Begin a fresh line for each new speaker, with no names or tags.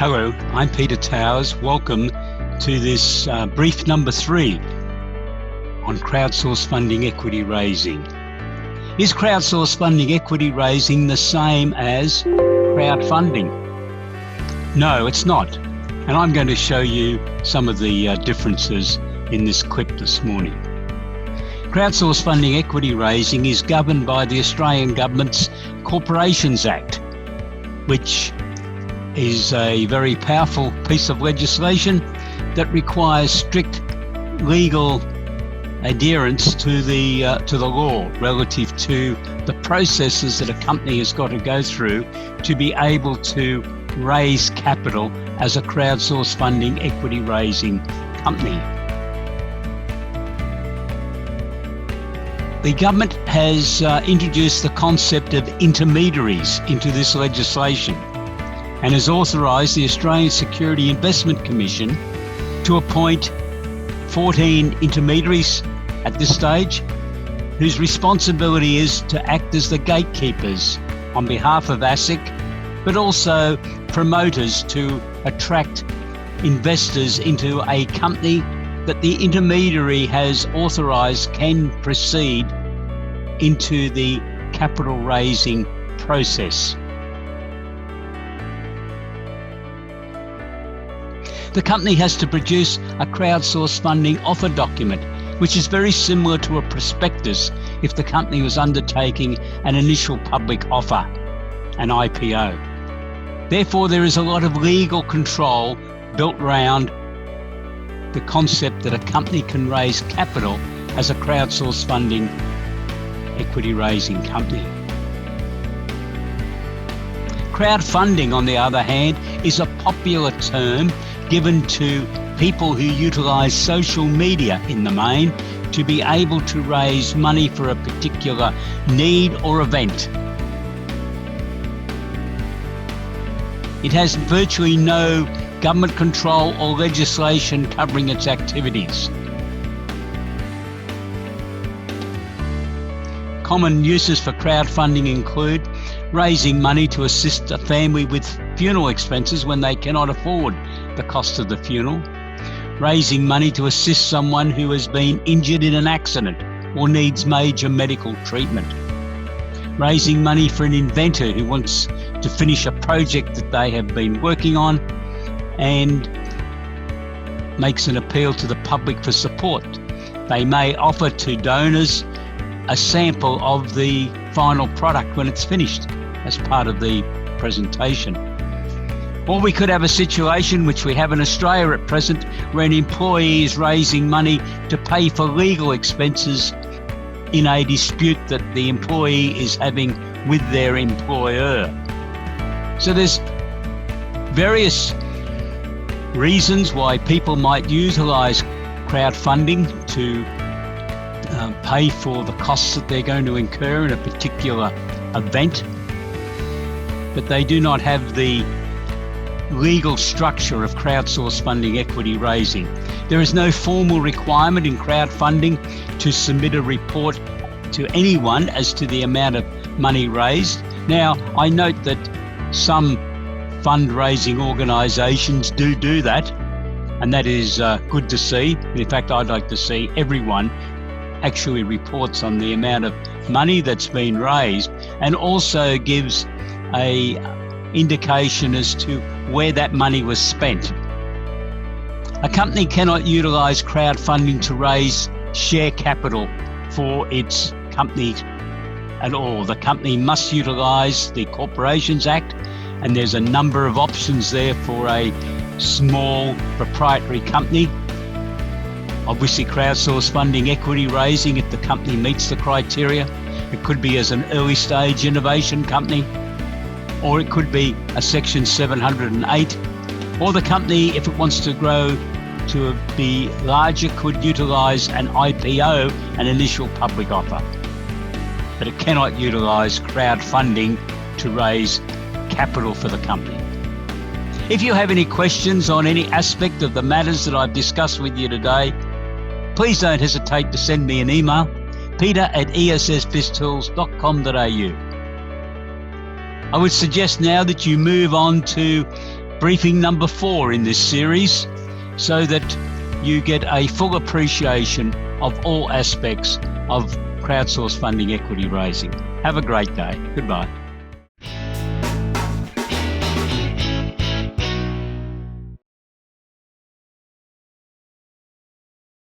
Hello, I'm Peter Towers. Welcome to this brief number 3 on crowdsource funding equity raising. Is crowdsource funding equity raising the same as crowdfunding? No, it's not. And I'm going to show you some of the differences in this clip this morning. Crowdsource funding equity raising is governed by the Australian Government's Corporations Act, which is a very powerful piece of legislation that requires strict legal adherence to the law relative to the processes that a company has got to go through to be able to raise capital as a crowdsource funding equity raising company. The government has introduced the concept of intermediaries into this legislation and has authorised the Australian Security Investment Commission to appoint 14 intermediaries at this stage, whose responsibility is to act as the gatekeepers on behalf of ASIC, but also promoters to attract investors into a company that the intermediary has authorised can proceed into the capital raising process. The company has to produce a crowdsource funding offer document, which is very similar to a prospectus if the company was undertaking an initial public offer, an IPO. Therefore, there is a lot of legal control built around the concept that a company can raise capital as a crowdsource funding equity raising company. Crowdfunding, on the other hand, is a popular term given to people who utilise social media in the main to be able to raise money for a particular need or event. It has virtually no government control or legislation covering its activities. Common uses for crowdfunding include raising money to assist a family with funeral expenses when they cannot afford the cost of the funeral, raising money to assist someone who has been injured in an accident or needs major medical treatment, raising money for an inventor who wants to finish a project that they have been working on and makes an appeal to the public for support. They may offer to donors a sample of the final product when it's finished as part of the presentation. Or we could have a situation, which we have in Australia at present, where an employee is raising money to pay for legal expenses in a dispute that the employee is having with their employer. So there's various reasons why people might utilise crowdfunding to pay for the costs that they're going to incur in a particular event, but they do not have the legal structure of crowdsource funding equity raising. There is no formal requirement in crowdfunding to submit a report to anyone as to the amount of money raised. Now, I note that some fundraising organisations do that, and that is good to see. In fact, I'd like to see everyone actually reports on the amount of money that's been raised and also gives a indication as to where that money was spent. A company cannot utilise crowdfunding to raise share capital for its company at all. The company must utilise the Corporations Act, and there's a number of options there for a small proprietary company. Obviously, crowdsource funding equity raising, if the company meets the criteria. It could be as an early stage innovation company, or it could be a Section 708, or the company, if it wants to grow to be larger, could utilise an IPO, an initial public offer. But it cannot utilise crowdfunding to raise capital for the company. If you have any questions on any aspect of the matters that I've discussed with you today, please don't hesitate to send me an email, peter@essbiztools.com.au. I would suggest now that you move on to briefing number 4 in this series so that you get a full appreciation of all aspects of crowdsourced funding equity raising. Have a great day. Goodbye.